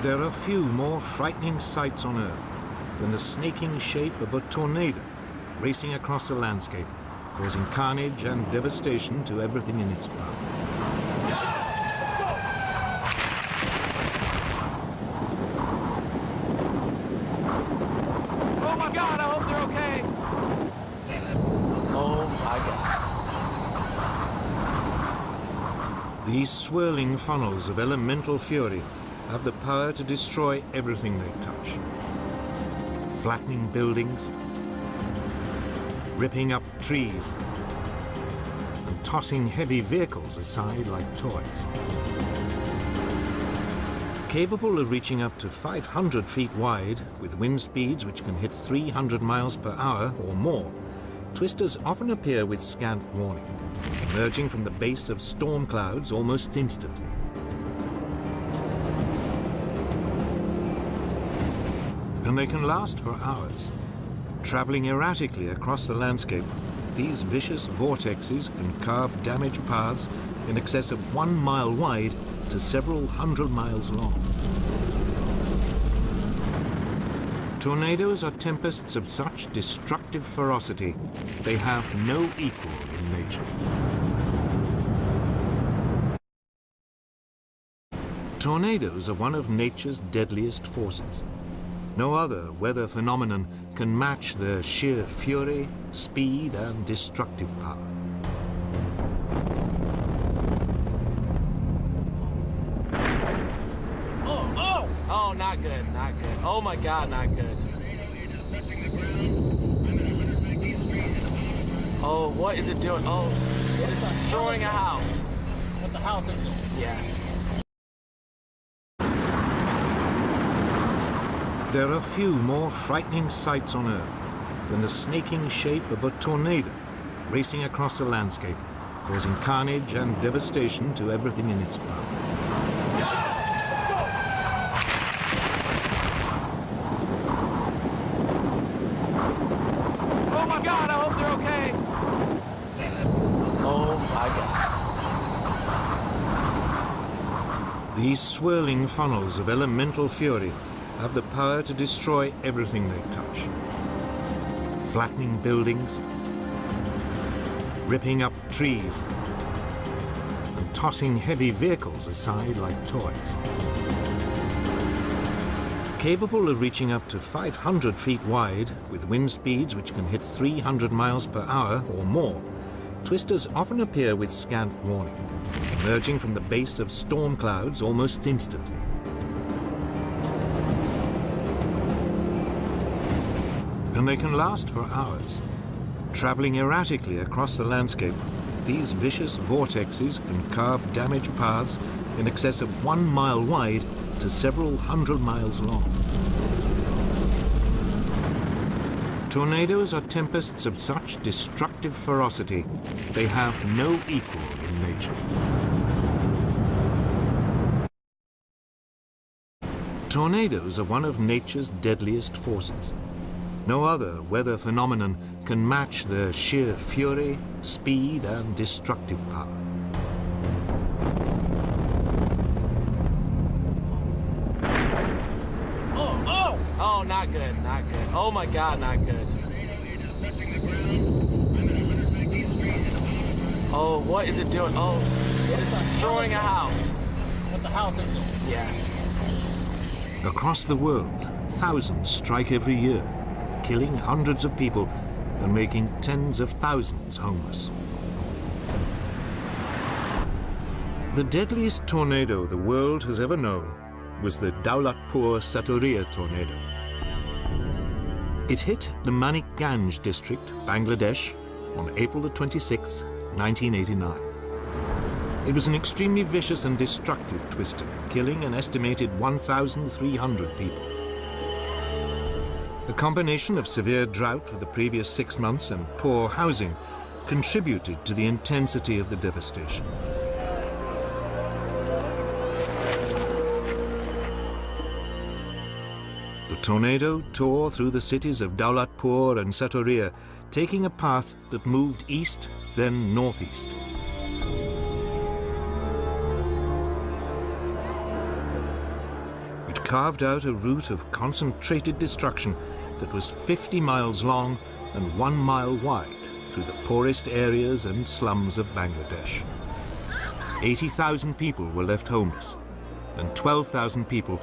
There are few more frightening sights on Earth than the snaking shape of a tornado racing across the landscape, causing carnage and devastation to everything in its path. Oh my God, I hope they're okay. Oh my God. These swirling funnels of elemental fury have the power to destroy everything they touch. Flattening buildings, ripping up trees, and tossing heavy vehicles aside like toys. Capable of reaching up to 500 feet wide, with wind speeds which can hit 300 miles per hour or more, twisters often appear with scant warning, emerging from the base of storm clouds almost instantly. And they can last for hours. Traveling erratically across the landscape, these vicious vortexes can carve damaged paths in excess of 1 mile wide to several hundred miles long. Tornadoes are tempests of such destructive ferocity, they have no equal in nature. Tornadoes are one of nature's deadliest forces. No other weather phenomenon can match their sheer fury, speed, and destructive power. Oh, not good, not good. Oh my God, not good. Oh, what is it doing? Oh, it is destroying a house. That's a house, isn't it? Yes. There are few more frightening sights on Earth than the snaking shape of a tornado racing across the landscape, causing carnage and devastation to everything in its path. Oh my God, I hope they're okay. Oh my God. These swirling funnels of elemental fury have the power to destroy everything they touch. Flattening buildings, ripping up trees, and tossing heavy vehicles aside like toys. Capable of reaching up to 500 feet wide, with wind speeds which can hit 300 miles per hour or more, twisters often appear with scant warning, emerging from the base of storm clouds almost instantly. And they can last for hours. Traveling erratically across the landscape, these vicious vortexes can carve damaged paths in excess of 1 mile wide to several hundred miles long. Tornadoes are tempests of such destructive ferocity, they have no equal in nature. Tornadoes are one of nature's deadliest forces. No other weather phenomenon can match their sheer fury, speed, and destructive power. Oh, not good, not good. Oh my God, not good. Oh, what is it doing? Oh, it is destroying a house. That's a house, isn't it? Yes. Across the world, thousands strike every year, killing hundreds of people and making tens of thousands homeless. The deadliest tornado the world has ever known was the Daulatpur Satoriya tornado. It hit the Manikganj district, Bangladesh, on April the 26th, 1989. It was an extremely vicious and destructive twister, killing an estimated 1,300 people. A combination of severe drought for the previous 6 months and poor housing contributed to the intensity of the devastation. The tornado tore through the cities of Daulatpur and Satoriya, taking a path that moved east, then northeast. It It carved out a route of concentrated destruction that was 50 miles long and 1 mile wide through the poorest areas and slums of Bangladesh. 80,000 people were left homeless, and 12,000 people